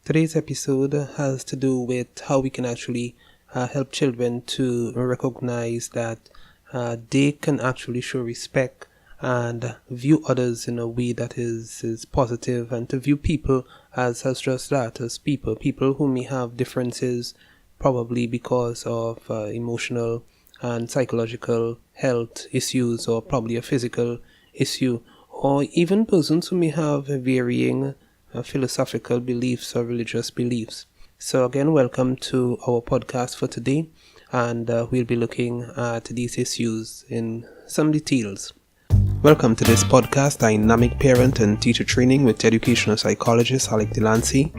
Today's episode has to do with how we can actually help children to recognize that they can actually show respect and view others in a way that is positive, and to view people as just that, as people who may have differences, probably because of emotional and psychological health issues, or probably a physical issue, or even persons who may have varying philosophical beliefs or religious beliefs. So again, welcome to our podcast for today, and we'll be looking at these issues in some details. Welcome to this podcast, Dynamic Parent and Teacher Training with educational psychologist Alec Delancey.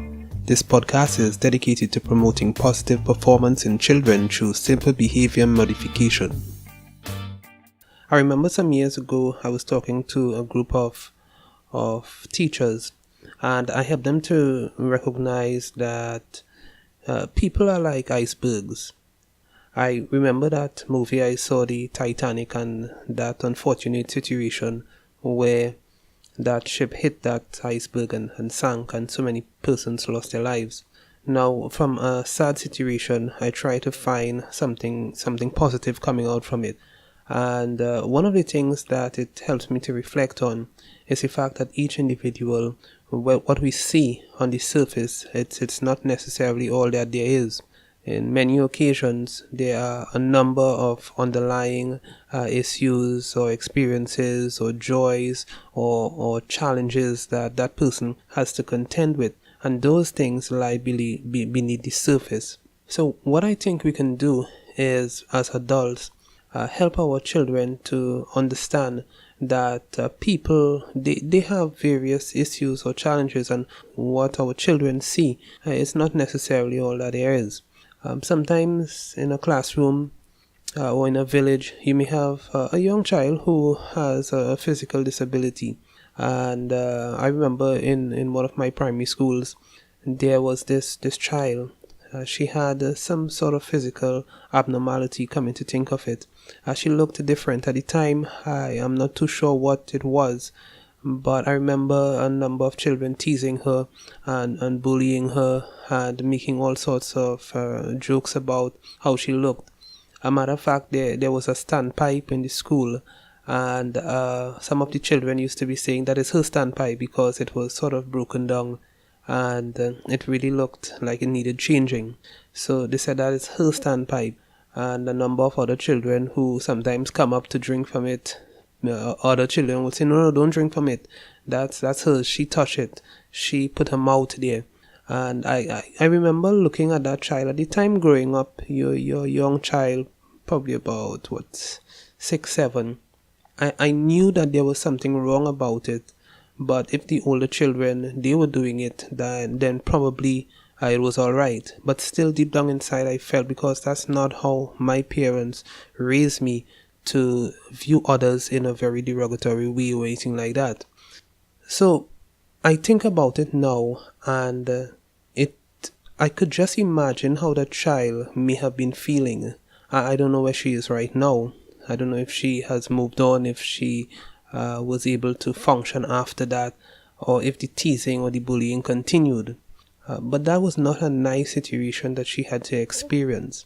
This podcast is dedicated to promoting positive performance in children through simple behavior modification. I remember some years ago I was talking to a group of teachers, and I helped them to recognize that people are like icebergs. I remember that movie I saw, the Titanic, and that unfortunate situation where that ship hit that iceberg and sank, and so many persons lost their lives. Now, from a sad situation, I try to find something positive coming out from it. And one of the things that it helps me to reflect on is the fact that each individual, what we see on the surface, it's not necessarily all that there is. In many occasions, there are a number of underlying issues or experiences or joys or challenges that that person has to contend with. And those things lie beneath the surface. So what I think we can do is, as adults, help our children to understand that people, they have various issues or challenges, and what our children see is not necessarily all that there is. Sometimes in a classroom or in a village, you may have a young child who has a physical disability. And I remember in one of my primary schools, there was this child. She had some sort of physical abnormality, coming to think of it. She looked different. At the time, I am not too sure what it was, but I remember a number of children teasing her and bullying her and making all sorts of jokes about how she looked. A matter of fact, there was a standpipe in the school, and some of the children used to be saying that it's her standpipe because it was sort of broken down, and it really looked like it needed changing. So they said that it's her standpipe, and a number of other children who sometimes come up to drink from it, other children would say, no, don't drink from it. That's hers. She touched it. She put her mouth there. And I remember looking at that child at the time growing up. You're a young child, probably about 6, 7. I knew that there was something wrong about it. But if the older children, they were doing it, then probably it was all right. But still, deep down inside, I felt, because that's not how my parents raised me, to view others in a very derogatory way or anything like that. So I think about it now, and I could just imagine how that child may have been feeling. I don't know where she is right now. I don't know if she has moved on, if she was able to function after that, or if the teasing or the bullying continued. But that was not a nice situation that she had to experience.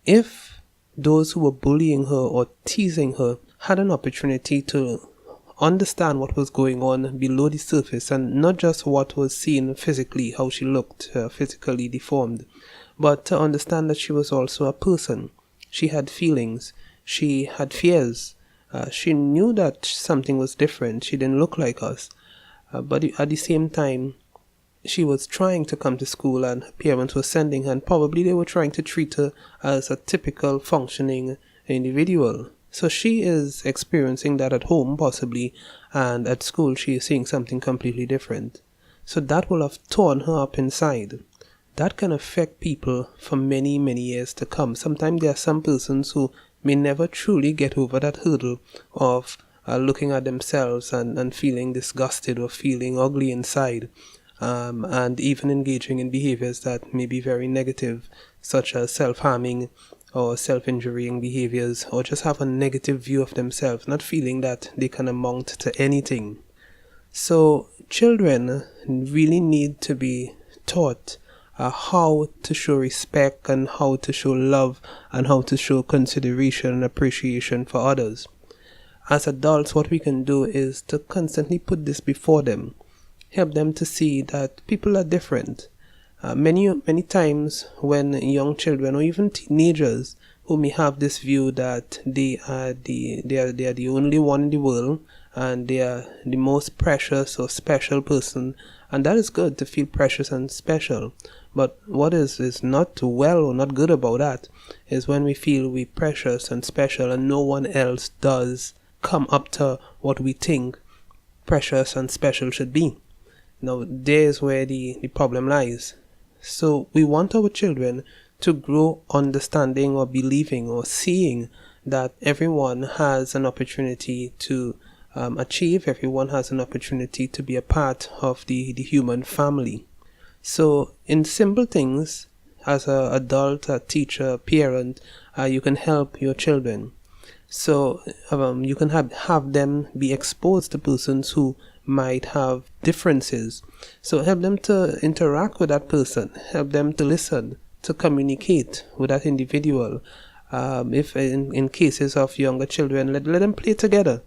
If those who were bullying her or teasing her had an opportunity to understand what was going on below the surface, and not just what was seen physically, how she looked physically deformed, but to understand that she was also a person. She had feelings, she had fears, she knew that something was different. She didn't look like us, but at the same time, she was trying to come to school, and her parents were sending her, and probably they were trying to treat her as a typical functioning individual. So she is experiencing that at home, possibly, and at school she is seeing something completely different. So that will have torn her up inside. That can affect people for many, many years to come. Sometimes there are some persons who may never truly get over that hurdle of looking at themselves and feeling disgusted or feeling ugly inside. And even engaging in behaviors that may be very negative, such as self-harming or self-injuring behaviors, or just have a negative view of themselves, not feeling that they can amount to anything. So children really need to be taught how to show respect and how to show love and how to show consideration and appreciation for others. As adults, what we can do is to constantly put this before them, help them to see that people are different. Many times when young children or even teenagers who may have this view that they are the only one in the world and they are the most precious or special person, and that is good to feel precious and special. But what is not well or not good about that is when we feel we precious and special and no one else does come up to what we think precious and special should be. Now, there's where the problem lies. So we want our children to grow understanding or believing or seeing that everyone has an opportunity to achieve, everyone has an opportunity to be a part of the human family. So in simple things, as an adult, a teacher, parent, you can help your children. So you can have them be exposed to persons who might have differences. So help them to interact with that person, help them to listen, to communicate with that individual. If in cases of younger children, let them play together.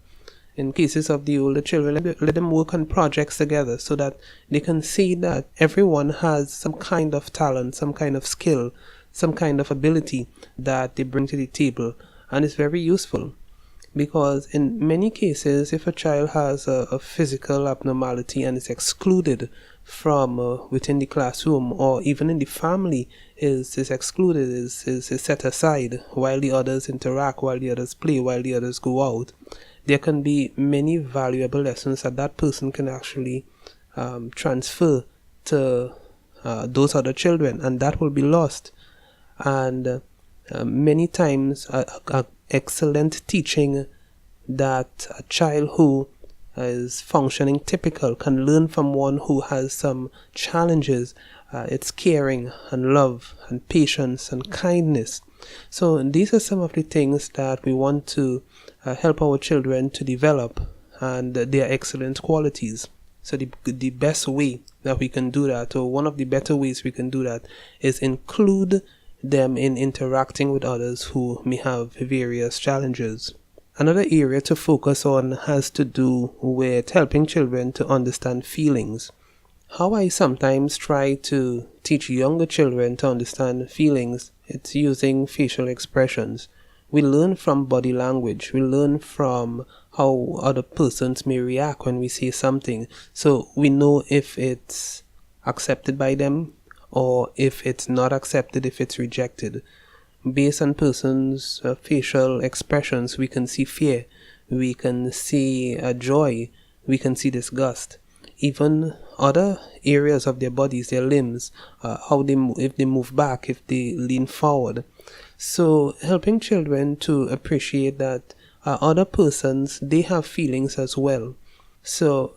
In cases of the older children, let them work on projects together so that they can see that everyone has some kind of talent, some kind of skill, some kind of ability that they bring to the table. And it's very useful. Because in many cases, if a child has a physical abnormality and is excluded from within the classroom or even in the family, is excluded, is set aside while the others interact, while the others play, while the others go out, there can be many valuable lessons that person can actually transfer to those other children, and that will be lost. And many times excellent teaching that a child who is functioning typical can learn from one who has some challenges. It's caring and love and patience and kindness. So these are some of the things that we want to help our children to develop, and their excellent qualities. So the best way that we can do that, or one of the better ways we can do that, is include them in interacting with others who may have various challenges. Another area to focus on has to do with helping children to understand feelings. How I sometimes try to teach younger children to understand feelings, it's using facial expressions. We learn from body language. We learn from how other persons may react when we say something. So we know if it's accepted by them or if it's not accepted, if it's rejected. Based on persons' facial expressions, we can see fear, we can see joy, we can see disgust. Even other areas of their bodies, their limbs, how they move, if they move back, if they lean forward. So helping children to appreciate that other persons, they have feelings as well. So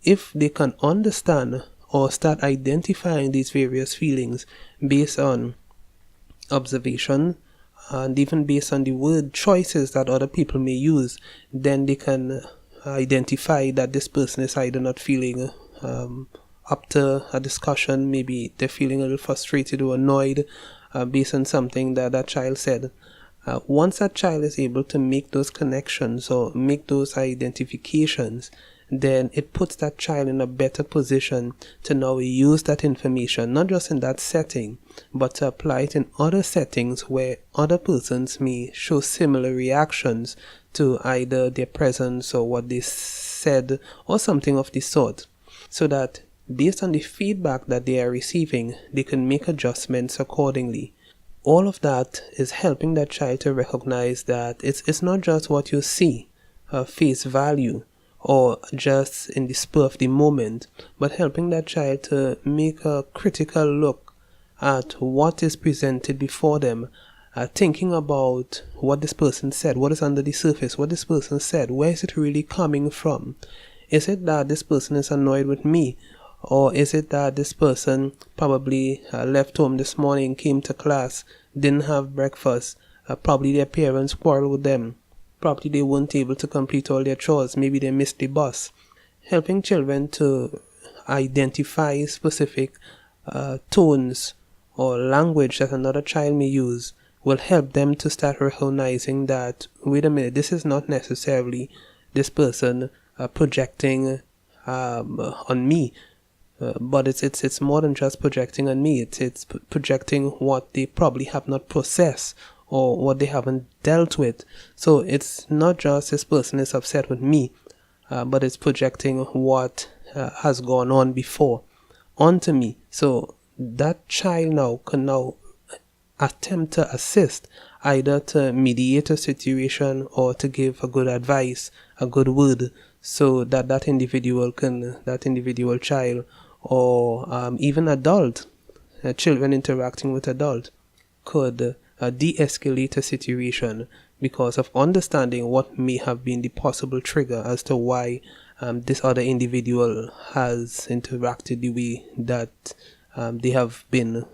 if they can understand or start identifying these various feelings based on observation and even based on the word choices that other people may use, then they can identify that this person is either not feeling up to a discussion, maybe they're feeling a little frustrated or annoyed based on something that that child said. Once that child is able to make those connections or make those identifications, then it puts that child in a better position to now use that information, not just in that setting, but to apply it in other settings where other persons may show similar reactions to either their presence or what they said or something of the sort, so that based on the feedback that they are receiving, they can make adjustments accordingly. All of that is helping that child to recognize that it's not just what you see, face value, or just in the spur of the moment, but helping that child to make a critical look at what is presented before them, thinking about what this person said, what is under the surface, what this person said, where is it really coming from? Is it that this person is annoyed with me? Or is it that this person probably left home this morning, came to class, didn't have breakfast, probably their parents quarreled with them, probably they weren't able to complete all their chores, maybe they missed the bus. Helping children to identify specific tones or language that another child may use will help them to start recognizing that, wait a minute, this is not necessarily this person projecting on me, but it's more than just projecting on me. It's projecting what they probably have not processed or what they haven't dealt with. So it's not just this person is upset with me, but it's projecting what has gone on before onto me. So that child now can now attempt to assist, either to mediate a situation or to give a good advice, a good word, so that that individual child, or even adult, children interacting with adult, could de-escalate a situation because of understanding what may have been the possible trigger as to why this other individual has interacted the way that they have been.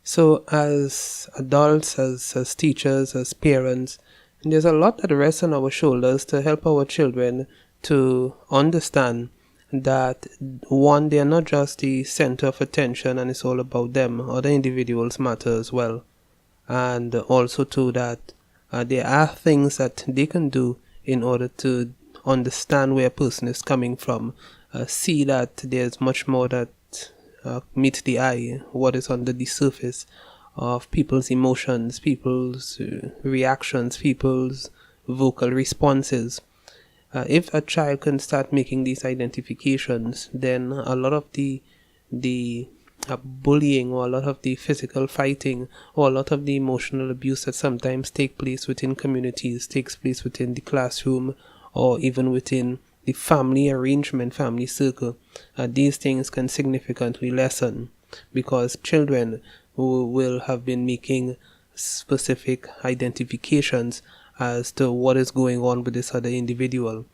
So as adults, as teachers, as parents, there's a lot that rests on our shoulders to help our children to understand that, one, they are not just the center of attention and it's all about them. Other individuals matter as well. And also too, that there are things that they can do in order to understand where a person is coming from, see that there's much more that meets the eye, what is under the surface of people's emotions, people's reactions, people's vocal responses. If a child can start making these identifications, then a lot of the bullying, or a lot of the physical fighting, or a lot of the emotional abuse that sometimes take place within communities, takes place within the classroom, or even within the family arrangement, family circle, these things can significantly lessen, because children who will have been making specific identifications as to what is going on with this other individual.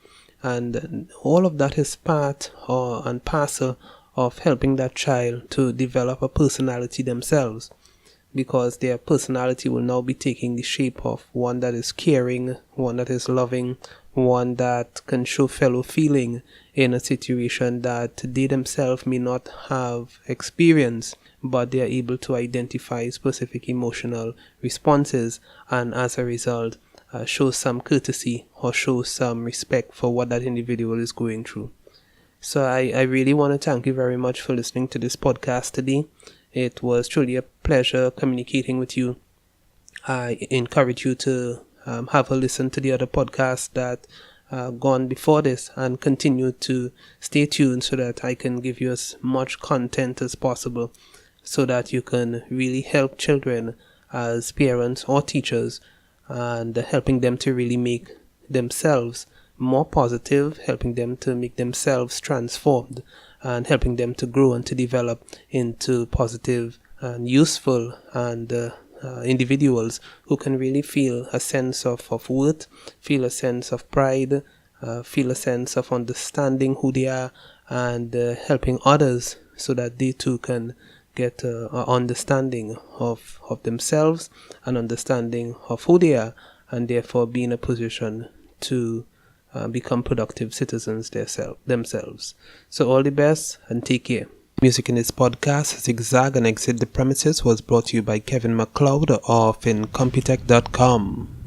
And all of that is part and parcel of helping that child to develop a personality themselves, because their personality will now be taking the shape of one that is caring, one that is loving, one that can show fellow feeling in a situation that they themselves may not have experienced, but they are able to identify specific emotional responses, and as a result show some courtesy or show some respect for what that individual is going through. So I really want to thank you very much for listening to this podcast today. It was truly a pleasure communicating with you. I encourage you to have a listen to the other podcasts that gone before this, and continue to stay tuned so that I can give you as much content as possible, so that you can really help children as parents or teachers, and helping them to really make themselves more positive, helping them to make themselves transformed, and helping them to grow and to develop into positive and useful and individuals who can really feel a sense of worth, feel a sense of pride, feel a sense of understanding who they are, and helping others so that they too can get an understanding of themselves, an understanding of who they are, and therefore be in a position to become productive citizens themselves. So all the best and take care. Music in this podcast, Zigzag and Exit the Premises, was brought to you by Kevin MacLeod of incompetech.com.